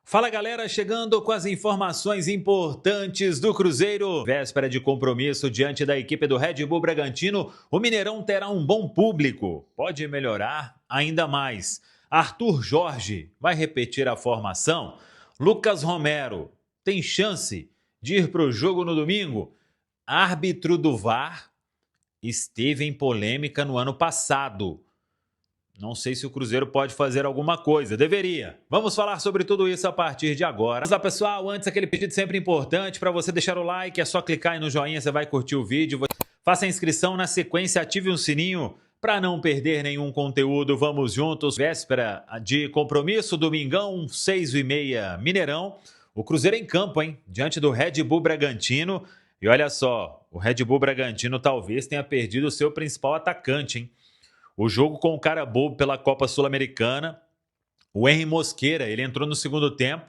Fala galera, chegando com as informações importantes do Cruzeiro. Véspera de compromisso diante da equipe do Red Bull Bragantino, o Mineirão terá um bom público. Pode melhorar ainda mais. Arthur Jorge vai repetir a formação. Lucas Romero tem chance de ir para o jogo no domingo. Árbitro do VAR esteve em polêmica no ano passado. Não sei se o Cruzeiro pode fazer alguma coisa. Deveria. Vamos falar sobre tudo isso a partir de agora. Vamos lá, pessoal. Antes, aquele pedido sempre importante para você deixar o like. É só clicar aí no joinha, você vai curtir o vídeo. Faça a inscrição na sequência, ative o sininho para não perder nenhum conteúdo. Vamos juntos. Véspera de compromisso, domingão, 6h30, Mineirão. O Cruzeiro em campo, hein? Diante do Red Bull Bragantino. E olha só, o Red Bull Bragantino talvez tenha perdido o seu principal atacante, hein? O jogo com o cara bobo pela Copa Sul-Americana, o Henry Mosqueira, ele entrou no segundo tempo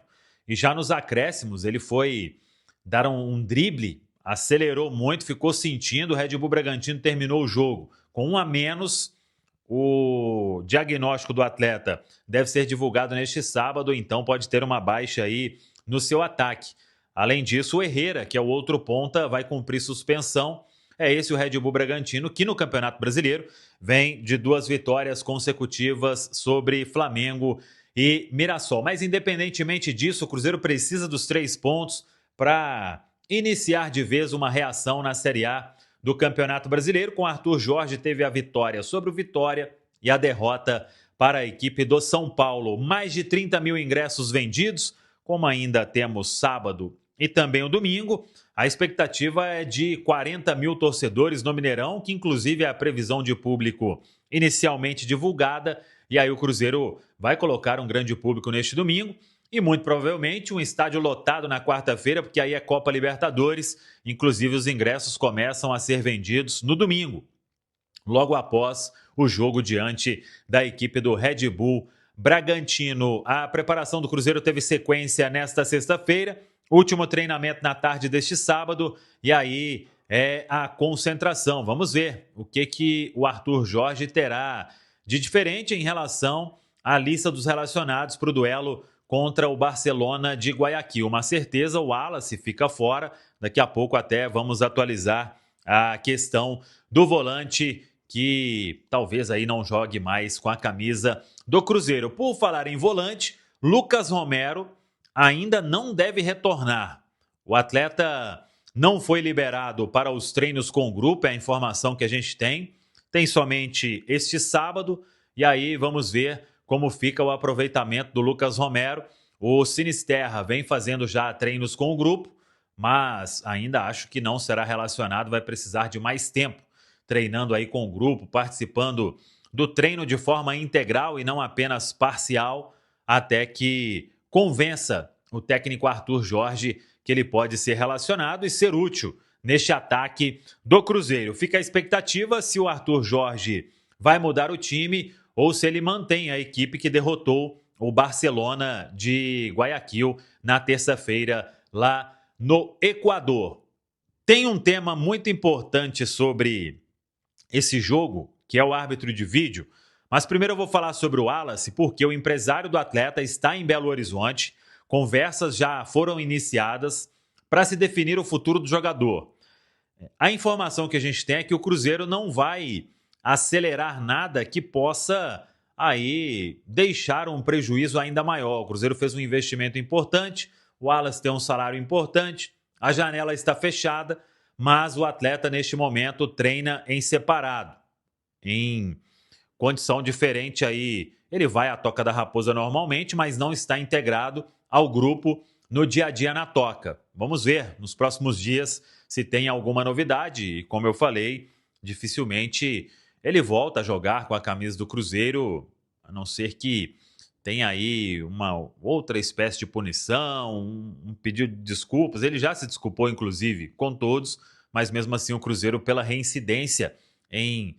e já nos acréscimos ele foi dar um drible, acelerou muito, ficou sentindo, o Red Bull Bragantino terminou o jogo com 1 a menos. O diagnóstico do atleta deve ser divulgado neste sábado, então pode ter uma baixa aí no seu ataque. Além disso, o Herrera, que é o outro ponta, vai cumprir suspensão. É esse o Red Bull Bragantino, que no Campeonato Brasileiro vem de 2 vitórias consecutivas sobre Flamengo e Mirassol. Mas independentemente disso, o Cruzeiro precisa dos 3 pontos para iniciar de vez uma reação na Série A do Campeonato Brasileiro. Com Arthur Jorge teve a vitória sobre o Vitória e a derrota para a equipe do São Paulo. Mais de 30 mil ingressos vendidos, como ainda temos sábado e também o domingo. A expectativa é de 40 mil torcedores no Mineirão, que inclusive é a previsão de público inicialmente divulgada. E aí o Cruzeiro vai colocar um grande público neste domingo e muito provavelmente um estádio lotado na quarta-feira, porque aí é Copa Libertadores. Inclusive os ingressos começam a ser vendidos no domingo, logo após o jogo diante da equipe do Red Bull Bragantino. A preparação do Cruzeiro teve sequência nesta sexta-feira. Último treinamento na tarde deste sábado, e aí é a concentração. Vamos ver o que o Arthur Jorge terá de diferente em relação à lista dos relacionados para o duelo contra o Barcelona de Guayaquil. Uma certeza, o Wallace fica fora. Daqui a pouco até vamos atualizar a questão do volante, que talvez aí não jogue mais com a camisa do Cruzeiro. Por falar em volante, Lucas Romero ainda não deve retornar. O atleta não foi liberado para os treinos com o grupo, é a informação que a gente tem. Tem somente este sábado, e aí vamos ver como fica o aproveitamento do Lucas Romero. O Sinisterra vem fazendo já treinos com o grupo, mas ainda acho que não será relacionado, vai precisar de mais tempo treinando aí com o grupo, participando do treino de forma integral e não apenas parcial, até que convença o técnico Arthur Jorge que ele pode ser relacionado e ser útil neste ataque do Cruzeiro. Fica a expectativa se o Arthur Jorge vai mudar o time ou se ele mantém a equipe que derrotou o Barcelona de Guayaquil na terça-feira lá no Equador. Tem um tema muito importante sobre esse jogo, que é o árbitro de vídeo, mas primeiro eu vou falar sobre o Wallace, porque o empresário do atleta está em Belo Horizonte. Conversas já foram iniciadas para se definir o futuro do jogador. A informação que a gente tem é que o Cruzeiro não vai acelerar nada que possa aí deixar um prejuízo ainda maior. O Cruzeiro fez um investimento importante, o Wallace tem um salário importante, a janela está fechada, mas o atleta neste momento treina em separado, em condição diferente aí. Ele vai à Toca da Raposa normalmente, mas não está integrado ao grupo no dia a dia na Toca. Vamos ver nos próximos dias se tem alguma novidade. E como eu falei, dificilmente ele volta a jogar com a camisa do Cruzeiro, a não ser que tenha aí uma outra espécie de punição, um pedido de desculpas. Ele já se desculpou, inclusive, com todos, mas mesmo assim o Cruzeiro, pela reincidência em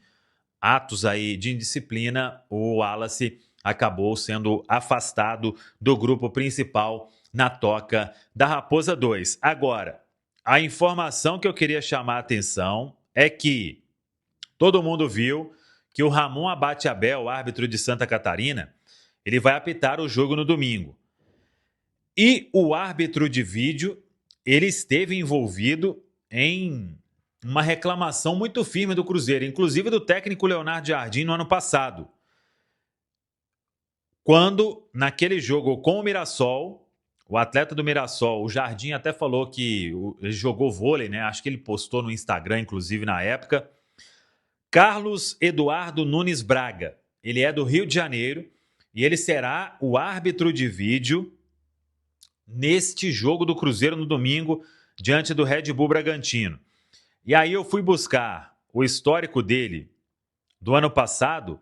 atos aí de indisciplina, o Wallace acabou sendo afastado do grupo principal na Toca da Raposa 2. Agora, a informação que eu queria chamar a atenção é que todo mundo viu que o Ramon Abate Abel, árbitro de Santa Catarina, ele vai apitar o jogo no domingo. E o árbitro de vídeo, ele esteve envolvido em uma reclamação muito firme do Cruzeiro, inclusive do técnico Leonardo Jardim no ano passado. Quando, naquele jogo com o Mirassol, o atleta do Mirassol, o Jardim até falou que ele jogou vôlei, né? Acho que ele postou no Instagram, inclusive, na época. Carlos Eduardo Nunes Braga. Ele é do Rio de Janeiro e ele será o árbitro de vídeo neste jogo do Cruzeiro no domingo, diante do Red Bull Bragantino. E aí eu fui buscar o histórico dele do ano passado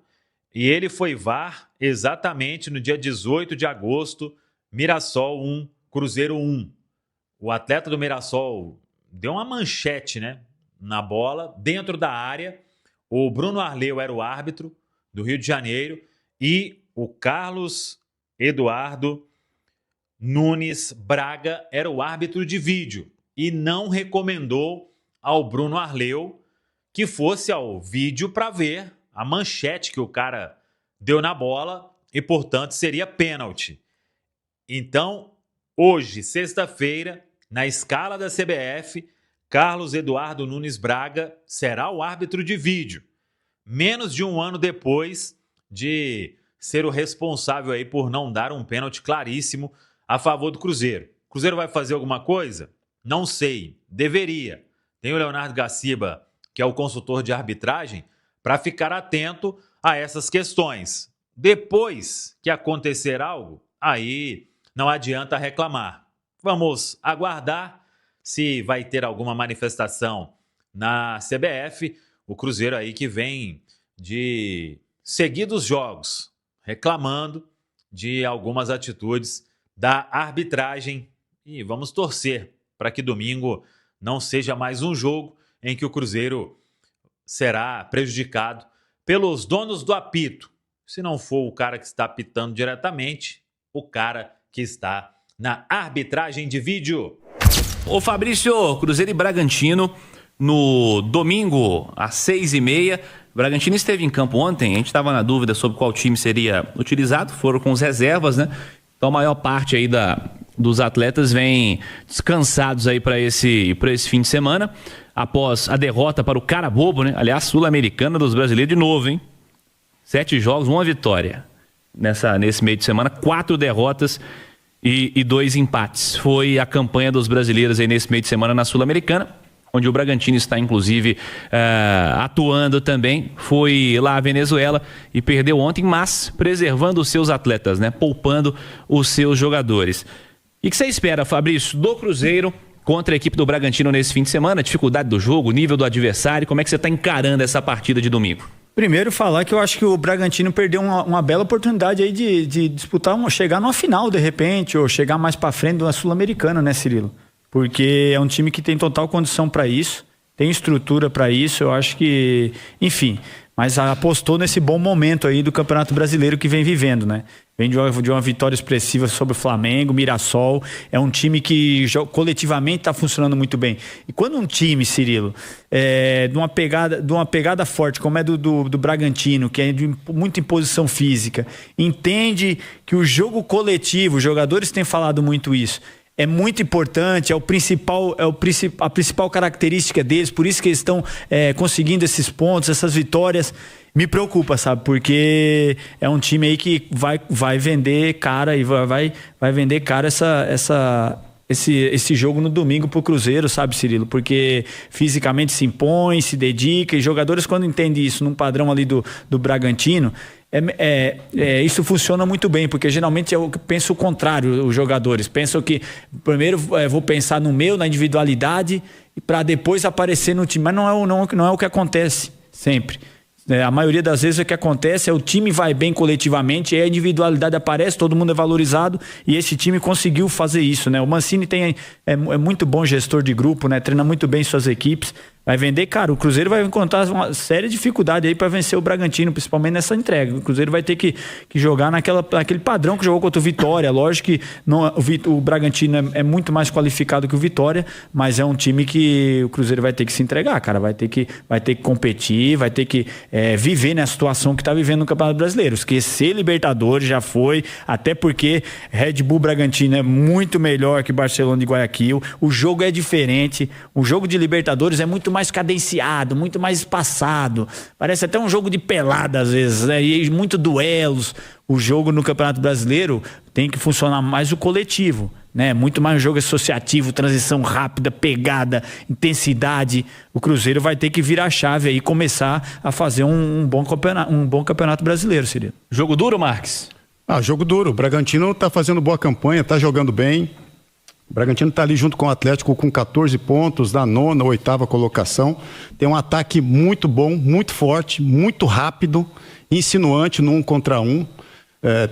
e ele foi VAR exatamente no dia 18 de agosto, Mirassol 1, Cruzeiro 1. O atleta do Mirassol deu uma manchete, né, na bola, dentro da área. O Bruno Arleu era o árbitro do Rio de Janeiro e o Carlos Eduardo Nunes Braga era o árbitro de vídeo e não recomendou ao Bruno Arleu que fosse ao vídeo para ver a manchete que o cara deu na bola e, portanto, seria pênalti. Então, hoje, sexta-feira, na escala da CBF, Carlos Eduardo Nunes Braga será o árbitro de vídeo, menos de um ano depois de ser o responsável aí por não dar um pênalti claríssimo a favor do Cruzeiro. O Cruzeiro vai fazer alguma coisa? Não sei, deveria. Tem o Leonardo Gaciba, que é o consultor de arbitragem, para ficar atento a essas questões. Depois que acontecer algo, aí não adianta reclamar. Vamos aguardar se vai ter alguma manifestação na CBF. O Cruzeiro aí que vem de seguidos jogos, reclamando de algumas atitudes da arbitragem. E vamos torcer para que domingo não seja mais um jogo em que o Cruzeiro será prejudicado pelos donos do apito. Se não for o cara que está apitando diretamente, o cara que está na arbitragem de vídeo. Ô Fabrício, Cruzeiro e Bragantino no domingo às 6h30. O Bragantino esteve em campo ontem, a gente estava na dúvida sobre qual time seria utilizado, foram com as reservas, né? Então a maior parte aí dos atletas vem descansados aí para esse fim de semana, após a derrota para o Carabobo, né? Aliás, Sul-Americana dos brasileiros de novo, hein? 7 jogos, 1 vitória. Nesse meio de semana, 4 derrotas e 2 empates. Foi a campanha dos brasileiros aí nesse meio de semana na Sul-Americana, onde o Bragantino está, inclusive, atuando também. Foi lá à Venezuela e perdeu ontem, mas preservando os seus atletas, né? Poupando os seus jogadores. E o que você espera, Fabrício, do Cruzeiro contra a equipe do Bragantino nesse fim de semana? Dificuldade do jogo, nível do adversário, como é que você está encarando essa partida de domingo? Primeiro falar que eu acho que o Bragantino perdeu uma bela oportunidade aí de disputar, chegar numa final de repente, ou chegar mais pra frente da Sul-Americana, né, Cirilo? Porque é um time que tem total condição para isso, tem estrutura para isso, eu acho que, enfim, mas apostou nesse bom momento aí do Campeonato Brasileiro que vem vivendo, né? Vem de uma vitória expressiva sobre o Flamengo, Mirassol, é um time que coletivamente está funcionando muito bem. E quando um time, Cirilo, de uma pegada forte, como é do Bragantino, que é de muita imposição física, entende que o jogo coletivo, os jogadores têm falado muito isso, é muito importante, a principal característica deles, por isso que eles estão conseguindo esses pontos, essas vitórias. Me preocupa, sabe? Porque é um time aí que vai vender cara e vai vender cara esse jogo no domingo pro Cruzeiro, sabe, Cirilo? Porque fisicamente se impõe, se dedica, e jogadores, quando entendem isso num padrão ali do Bragantino, isso funciona muito bem, porque geralmente eu penso o contrário, os jogadores pensam que primeiro vou pensar no meu, na individualidade, para depois aparecer no time, mas não é o que acontece sempre. A maioria das vezes o que acontece é o time vai bem coletivamente, aí a individualidade aparece, todo mundo é valorizado, e esse time conseguiu fazer isso, né? O Mancini é muito bom gestor de grupo, né? Treina muito bem suas equipes, Vai vender caro. O Cruzeiro vai encontrar uma séria dificuldade aí para vencer o Bragantino, principalmente nessa entrega. O Cruzeiro vai ter que jogar naquele padrão que jogou contra o Vitória. Lógico que o Bragantino é muito mais qualificado que o Vitória, mas é um time que o Cruzeiro vai ter que se entregar, cara. Vai ter que competir, vai ter que viver nessa situação que está vivendo no Campeonato Brasileiro. Esquecer Libertadores já foi, até porque Red Bull Bragantino é muito melhor que Barcelona de Guayaquil. O jogo é diferente. O jogo de Libertadores é muito mais cadenciado, muito mais espaçado. Parece até um jogo de pelada às vezes, né? E muito duelos. O jogo no Campeonato Brasileiro tem que funcionar mais o coletivo, né? Muito mais um jogo associativo, transição rápida, pegada, intensidade. O Cruzeiro vai ter que virar a chave aí e começar a fazer um bom campeonato brasileiro, Cirilo. Jogo duro, Marques? Jogo duro. O Bragantino está fazendo boa campanha, está jogando bem. O Bragantino está ali junto com o Atlético com 14 pontos, na 9ª, 8ª colocação. Tem um ataque muito bom, muito forte, muito rápido, insinuante no 1 contra 1.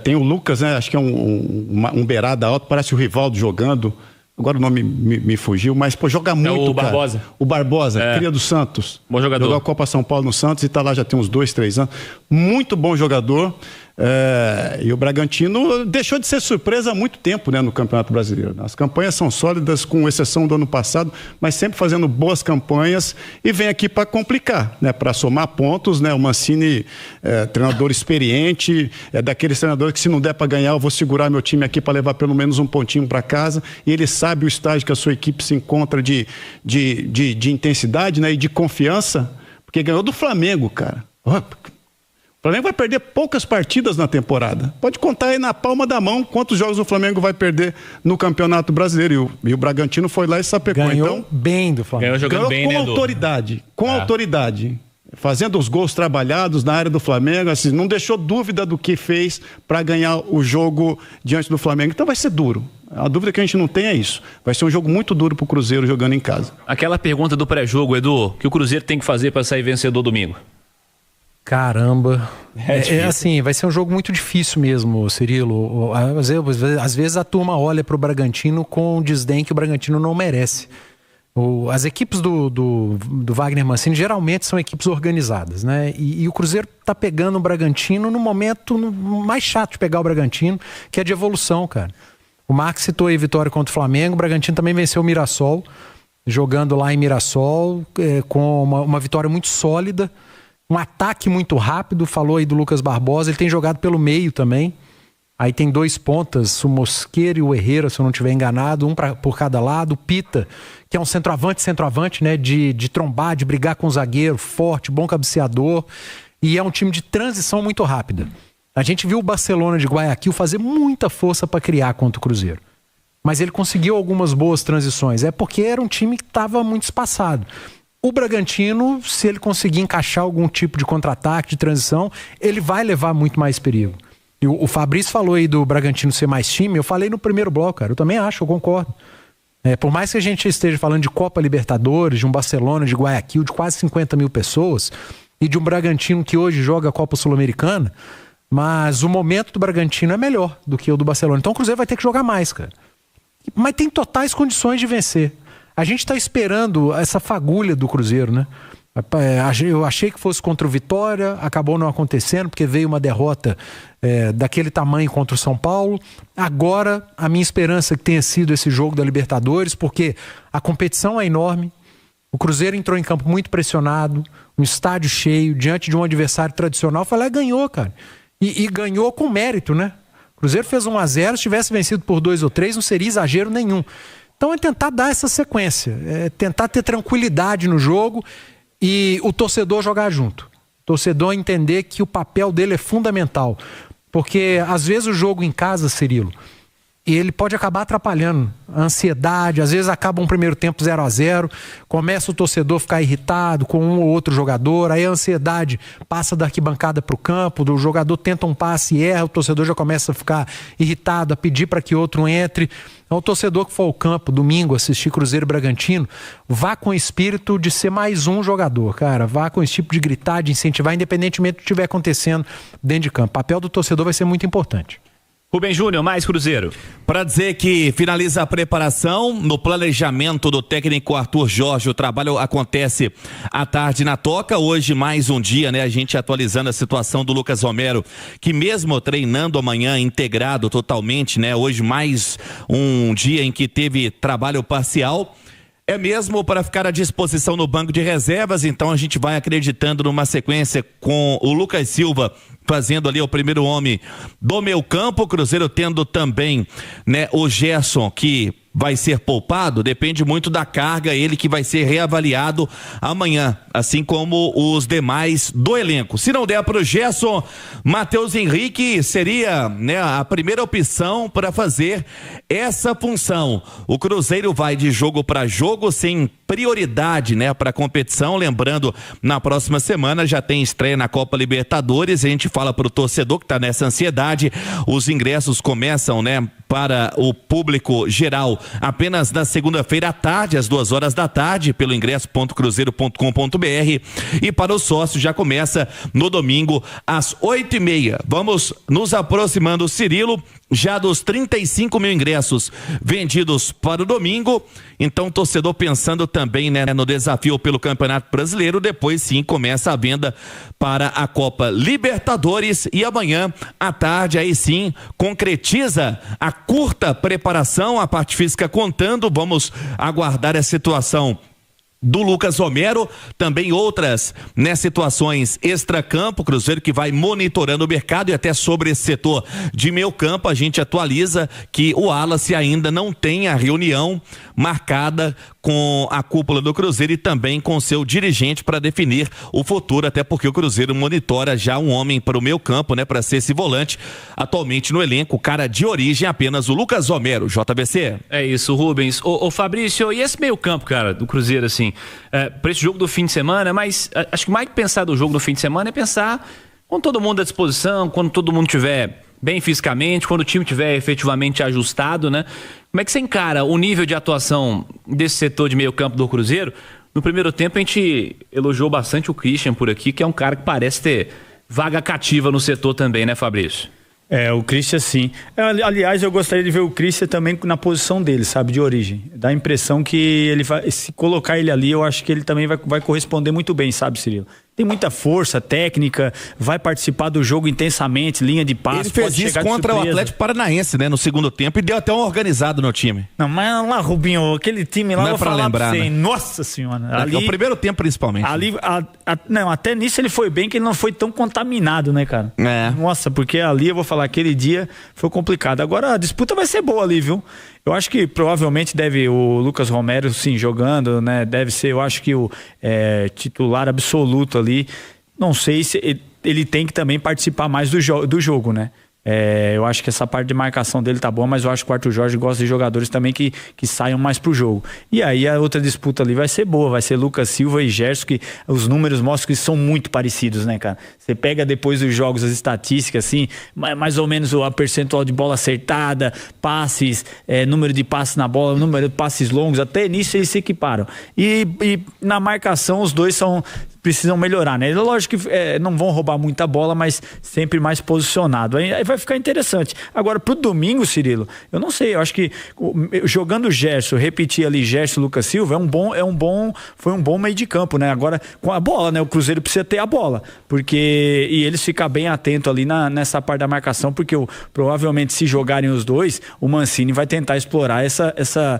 Tem o Lucas, né? Acho que é um beirada alto, parece o Rivaldo jogando. Agora o nome me fugiu, mas joga muito, o Barbosa. Cara. O Barbosa, cria do Santos. Bom jogador. Jogou a Copa São Paulo no Santos e está lá já tem uns 2, 3 anos. Muito bom jogador. E o Bragantino deixou de ser surpresa há muito tempo, né, no Campeonato Brasileiro. As campanhas são sólidas, com exceção do ano passado, mas sempre fazendo boas campanhas e vem aqui para complicar, né, para somar pontos, né? O Mancini, treinador experiente, daqueles treinadores que se não der para ganhar, eu vou segurar meu time aqui para levar pelo menos um pontinho para casa. E ele sabe o estágio que a sua equipe se encontra de intensidade, né, e de confiança, porque ganhou do Flamengo, cara. O Flamengo vai perder poucas partidas na temporada. Pode contar aí na palma da mão quantos jogos o Flamengo vai perder no Campeonato Brasileiro. E o Bragantino foi lá e sapecou. Ganhou então, bem do Flamengo. Ganhou bem, com autoridade. Com autoridade. Fazendo os gols trabalhados na área do Flamengo. Assim, não deixou dúvida do que fez para ganhar o jogo diante do Flamengo. Então vai ser duro. A dúvida que a gente não tem é isso. Vai ser um jogo muito duro pro Cruzeiro jogando em casa. Aquela pergunta do pré-jogo, Edu, que o Cruzeiro tem que fazer para sair vencedor domingo? Caramba, assim, vai ser um jogo muito difícil mesmo, Cirilo. Às vezes a turma olha para o Bragantino com desdém que o Bragantino não merece. As equipes do Wagner Mancini geralmente são equipes organizadas, né? E o Cruzeiro tá pegando o Bragantino no momento mais chato de pegar o Bragantino, que é de evolução, cara. O Marcos citou aí vitória contra o Flamengo, o Bragantino também venceu o Mirassol, jogando lá em Mirassol, com uma vitória muito sólida. Um ataque muito rápido, falou aí do Lucas Barbosa, ele tem jogado pelo meio também. Aí tem 2 pontas, o Mosqueira e o Herrera, se eu não estiver enganado, um por cada lado. O Pita, que é um centroavante, né, de trombar, de brigar com o zagueiro, forte, bom cabeceador. E é um time de transição muito rápida. A gente viu o Barcelona de Guayaquil fazer muita força para criar contra o Cruzeiro. Mas ele conseguiu algumas boas transições. É porque era um time que estava muito espaçado. O Bragantino, se ele conseguir encaixar algum tipo de contra-ataque, de transição, ele vai levar muito mais perigo. E o Fabrício falou aí do Bragantino ser mais time, eu falei no primeiro bloco, cara, eu também acho, eu concordo. Por mais que a gente esteja falando de Copa Libertadores, de um Barcelona, de Guayaquil, de quase 50 mil pessoas, e de um Bragantino que hoje joga a Copa Sul-Americana, mas o momento do Bragantino é melhor do que o do Barcelona. Então o Cruzeiro vai ter que jogar mais, cara. Mas tem totais condições de vencer. A gente está esperando essa fagulha do Cruzeiro, né? Eu achei que fosse contra o Vitória, acabou não acontecendo, porque veio uma derrota daquele tamanho contra o São Paulo. Agora, a minha esperança é que tenha sido esse jogo da Libertadores, porque a competição é enorme. O Cruzeiro entrou em campo muito pressionado, um estádio cheio, diante de um adversário tradicional. Foi lá e ganhou, cara. E ganhou com mérito, né? O Cruzeiro fez 1-0, se tivesse vencido por 2 ou 3, não seria exagero nenhum. Então é tentar dar essa sequência, é tentar ter tranquilidade no jogo e o torcedor jogar junto. O torcedor entender que o papel dele é fundamental. Porque às vezes o jogo em casa, Cirilo, ele pode acabar atrapalhando a ansiedade, às vezes acaba um primeiro tempo 0-0, começa o torcedor a ficar irritado com um ou outro jogador, aí a ansiedade passa da arquibancada para o campo, o jogador tenta um passe e erra, o torcedor já começa a ficar irritado, a pedir para que outro entre. Então o torcedor que for ao campo domingo assistir Cruzeiro e Bragantino, vá com o espírito de ser mais um jogador, cara, vá com esse tipo de gritar, de incentivar, independentemente do que estiver acontecendo dentro de campo. O papel do torcedor vai ser muito importante. Rubem Júnior, mais Cruzeiro. Para dizer que finaliza a preparação no planejamento do técnico Arthur Jorge. O trabalho acontece à tarde na Toca. Hoje mais um dia, né? A gente atualizando a situação do Lucas Romero, que mesmo treinando amanhã integrado totalmente, né? Hoje mais um dia em que teve trabalho parcial. É mesmo para ficar à disposição no banco de reservas, então a gente vai acreditando numa sequência com o Lucas Silva fazendo ali o primeiro homem do meio campo, o Cruzeiro tendo também, né, o Gerson, que vai ser poupado, depende muito da carga, ele que vai ser reavaliado amanhã, assim como os demais do elenco. Se não der para o Gerson, Matheus Henrique seria, né, a primeira opção para fazer essa função. O Cruzeiro vai de jogo para jogo sem prioridade, né, para a competição, lembrando, na próxima semana já tem estreia na Copa Libertadores. A gente fala para o torcedor que está nessa ansiedade, os ingressos começam, né, para o público geral apenas na segunda-feira à tarde, às 2 horas da tarde, pelo ingresso.cruzeiro.com.br, e para o sócio já começa no domingo às 8h30. Vamos nos aproximando, Cirilo, já dos 35 mil ingressos vendidos para o domingo. Então, torcedor pensando também, né, no desafio pelo Campeonato Brasileiro. Depois sim começa a venda para a Copa Libertadores, e amanhã à tarde aí sim concretiza a curta preparação, a parte física contando. Vamos aguardar a situação do Lucas Romero, também outras, né, situações extracampo, Cruzeiro que vai monitorando o mercado. E até sobre esse setor de meio campo a gente atualiza que o Wallace ainda não tem a reunião marcada com a cúpula do Cruzeiro e também com seu dirigente para definir o futuro, até porque o Cruzeiro monitora já um homem para o meio campo, né, para ser esse volante. Atualmente no elenco, cara de origem apenas o Lucas Romero. JBC. É isso, Rubens. Ô Fabrício, e esse meio campo, cara, do Cruzeiro, assim, para esse jogo do fim de semana, mas acho que mais que pensar do jogo do fim de semana é pensar com todo mundo à disposição, quando todo mundo estiver bem fisicamente, quando o time estiver efetivamente ajustado, né? Como é que você encara o nível de atuação desse setor de meio campo do Cruzeiro? No primeiro tempo a gente elogiou bastante o Christian por aqui, que é um cara que parece ter vaga cativa no setor também, né, Fabrício? O Christian sim. Aliás, eu gostaria de ver o Christian também na posição dele, sabe, de origem. Dá a impressão que ele vai, se colocar ele ali, eu acho que ele também vai corresponder muito bem, sabe, Cirilo? Tem muita força, técnica, vai participar do jogo intensamente, linha de passe. Ele fez isso contra o Atlético Paranaense, né, no segundo tempo, e deu até um organizado no time. Não, mas lá, Rubinho, aquele time lá, não é pra lembrar, né? Nossa senhora. Ali, o primeiro tempo, principalmente. Ali, não, até nisso ele foi bem, que ele não foi tão contaminado, né, cara? Nossa, porque ali, eu vou falar, aquele dia foi complicado. Agora a disputa vai ser boa ali, viu? Eu acho que provavelmente deve o Lucas Romero, sim, jogando, né? Deve ser, eu acho que o titular absoluto ali. Não sei se ele tem que também participar mais do jogo, né? Eu acho que essa parte de marcação dele tá boa, mas eu acho que o Arthur Jorge gosta de jogadores também que saiam mais pro jogo. E aí a outra disputa ali vai ser boa, vai ser Lucas Silva e Gerson, que os números mostram que são muito parecidos, né, cara? Você pega depois dos jogos as estatísticas, assim, mais ou menos a percentual de bola acertada, passes, número de passes na bola, número de passes longos, até nisso eles se equiparam. E na marcação os dois precisam melhorar, né? Lógico que não vão roubar muita bola, mas sempre mais posicionado. Aí vai ficar interessante. Agora, pro domingo, Cirilo, eu não sei, eu acho que jogando o Gerson, repetir ali Gerson e Lucas Silva, foi um bom meio de campo, né? Agora, com a bola, né? O Cruzeiro precisa ter a bola, e eles ficam bem atentos ali nessa parte da marcação, porque provavelmente se jogarem os dois, o Mancini vai tentar explorar essa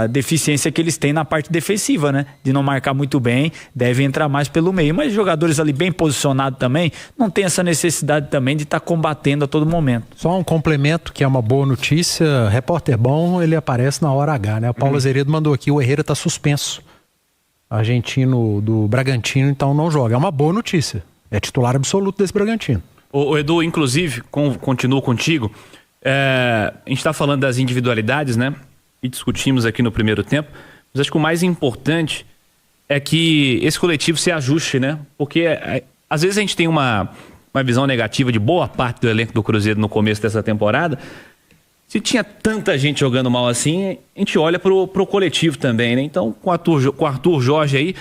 deficiência que eles têm na parte defensiva, né? De não marcar muito bem, devem entrar mais pelo meio, mas jogadores ali bem posicionados também, não tem essa necessidade também de estar combatendo a todo momento. Só um complemento, que é uma boa notícia, repórter bom, ele aparece na hora H, né? O Paulo Azeredo mandou aqui, o Herrera está suspenso, argentino do Bragantino, então não joga, é uma boa notícia, é titular absoluto desse Bragantino. O Edu, inclusive, continuo contigo, a gente está falando das individualidades, né? E discutimos aqui no primeiro tempo, mas acho que o mais importante é que esse coletivo se ajuste, né? Porque às vezes a gente tem uma visão negativa de boa parte do elenco do Cruzeiro no começo dessa temporada. Se tinha tanta gente jogando mal assim, a gente olha pro coletivo também, né? Então, com o Arthur Jorge aí,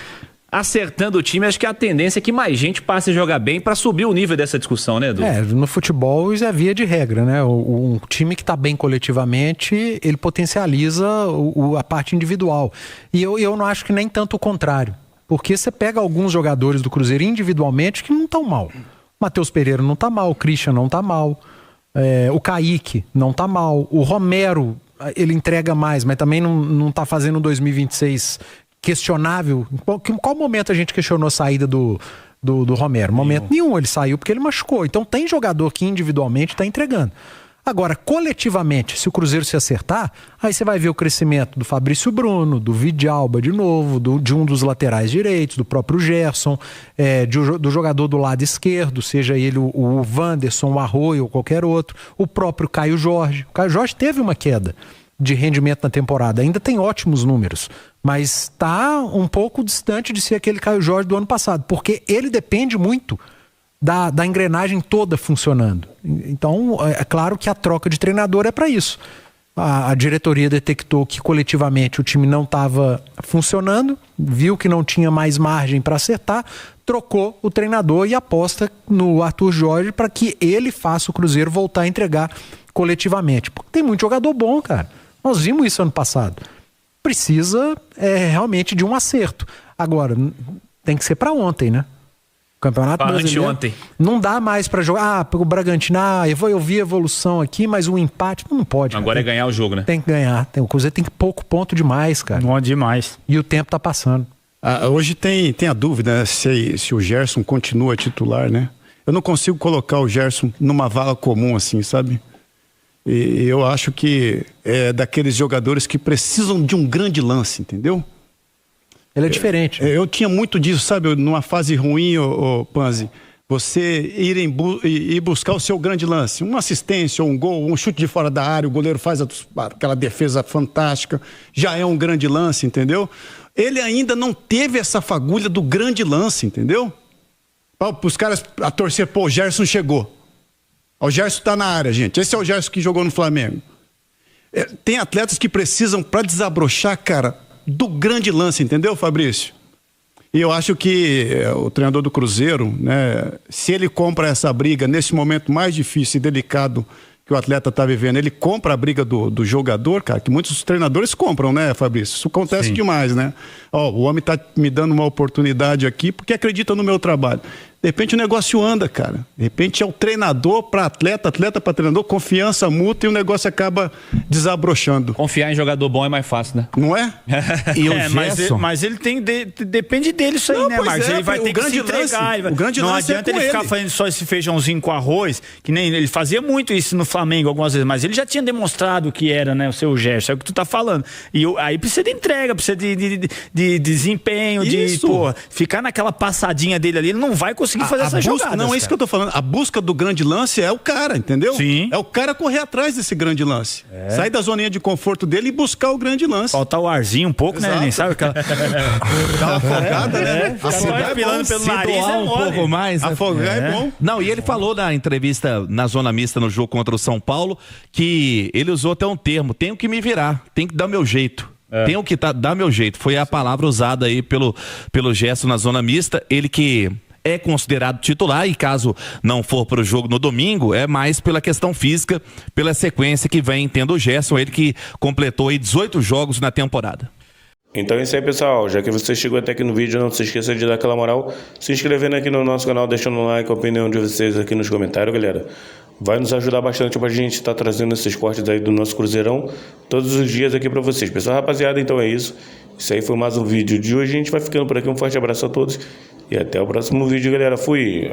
acertando o time, acho que a tendência é que mais gente passe a jogar bem para subir o nível dessa discussão, né, Edu? No futebol isso é via de regra, né? Um time que está bem coletivamente, ele potencializa a parte individual. E eu não acho que nem tanto o contrário. Porque você pega alguns jogadores do Cruzeiro individualmente que não estão mal. O Matheus Pereira não está mal, o Christian não está mal, o Kaique não está mal, o Romero, ele entrega mais, mas também não está fazendo um 2026 questionável. Em qual momento a gente questionou a saída do Romero? Momento nenhum, ele saiu porque ele machucou. Então tem jogador que individualmente está entregando. Agora, coletivamente, se o Cruzeiro se acertar, aí você vai ver o crescimento do Fabrício Bruno, do Vidalba de novo, de um dos laterais direitos, do próprio Gerson, do jogador do lado esquerdo, seja ele o Wanderson, o Arroio ou qualquer outro, o próprio Caio Jorge. O Caio Jorge teve uma queda de rendimento na temporada, ainda tem ótimos números, mas está um pouco distante de ser aquele Caio Jorge do ano passado, porque ele depende muito da engrenagem toda funcionando. Então, é claro que a troca de treinador é para isso. A diretoria detectou que coletivamente o time não estava funcionando, viu que não tinha mais margem para acertar, trocou o treinador e aposta no Arthur Jorge para que ele faça o Cruzeiro voltar a entregar coletivamente. Porque tem muito jogador bom, cara. Nós vimos isso ano passado. Precisa realmente de um acerto. Agora, tem que ser para ontem, né? O Campeonato Brasileiro ontem. Não dá mais pra jogar. O Bragantino, eu vi evolução aqui, mas um empate não pode. Agora é ganhar o jogo, né? Tem que ganhar. O Cruzeiro tem pouco ponto demais, cara. Não, demais. E o tempo tá passando. Hoje tem a dúvida, né, se o Gerson continua titular, né? Eu não consigo colocar o Gerson numa vala comum assim, sabe? E eu acho que é daqueles jogadores que precisam de um grande lance, entendeu? Ele é diferente. Eu tinha muito disso, sabe? Numa fase ruim, Panzi, você ir buscar o seu grande lance. Uma assistência, ou um gol, um chute de fora da área, o goleiro faz aquela defesa fantástica, já é um grande lance, entendeu? Ele ainda não teve essa fagulha do grande lance, entendeu? Para os caras a torcer, pô, o Gerson chegou. O Gerson tá na área, gente. Esse é o Gerson que jogou no Flamengo. Tem atletas que precisam, para desabrochar, cara, do grande lance, entendeu, Fabrício? E eu acho que o treinador do Cruzeiro, né, se ele compra essa briga nesse momento mais difícil e delicado que o atleta está vivendo, ele compra a briga do jogador, cara, que muitos treinadores compram, né, Fabrício? Isso acontece demais, né? O homem está me dando uma oportunidade aqui porque acredita no meu trabalho. De repente o negócio anda, cara. De repente é o treinador para atleta, atleta para treinador, confiança mútua e o negócio acaba desabrochando. Confiar em jogador bom é mais fácil, né? Não é? E o Gerson... Mas ele tem... depende dele isso aí, né, Marcos? Ele vai ter que se entregar. O grande não lance adianta é com ele ficar ele. fazendo só esse feijãozinho com arroz, que nem ele fazia muito isso no Flamengo algumas vezes, mas ele já tinha demonstrado que era, né, o seu Gerson, é o que tu tá falando. E aí precisa de entrega, precisa de desempenho, Isso. ficar naquela passadinha dele ali, ele não vai conseguir fazer essa jogada. Não, é isso que eu tô falando. A busca do grande lance é o cara, entendeu? Sim. É o cara correr atrás desse grande lance. Sair da zoninha de conforto dele e buscar o grande lance. Faltar o arzinho um pouco, Exato. né? Nem sabe aquela... Dá uma afogada, né? Afogar pelo Se nariz doar é um mole. pouco mais, né? Afogar é bom. Não, e ele falou na entrevista na Zona Mista no jogo contra o São Paulo que ele usou até um termo, tenho que me virar, tenho que dar meu jeito. Tenho que dar meu jeito. Foi a palavra usada aí pelo Gerson na Zona Mista. Ele que é considerado titular e caso não for para o jogo no domingo, é mais pela questão física, pela sequência que vem tendo o Gerson, ele que completou aí 18 jogos na temporada. Então é isso aí, pessoal. Já que você chegou até aqui no vídeo, não se esqueça de dar aquela moral, se inscrevendo aqui no nosso canal, deixando um like, a opinião de vocês aqui nos comentários, galera. Vai nos ajudar bastante pra gente estar trazendo esses cortes aí do nosso Cruzeirão todos os dias aqui pra vocês. Pessoal, rapaziada, então é isso. Isso aí foi mais um vídeo de hoje. A gente vai ficando por aqui. Um forte abraço a todos e até o próximo vídeo, galera. Fui!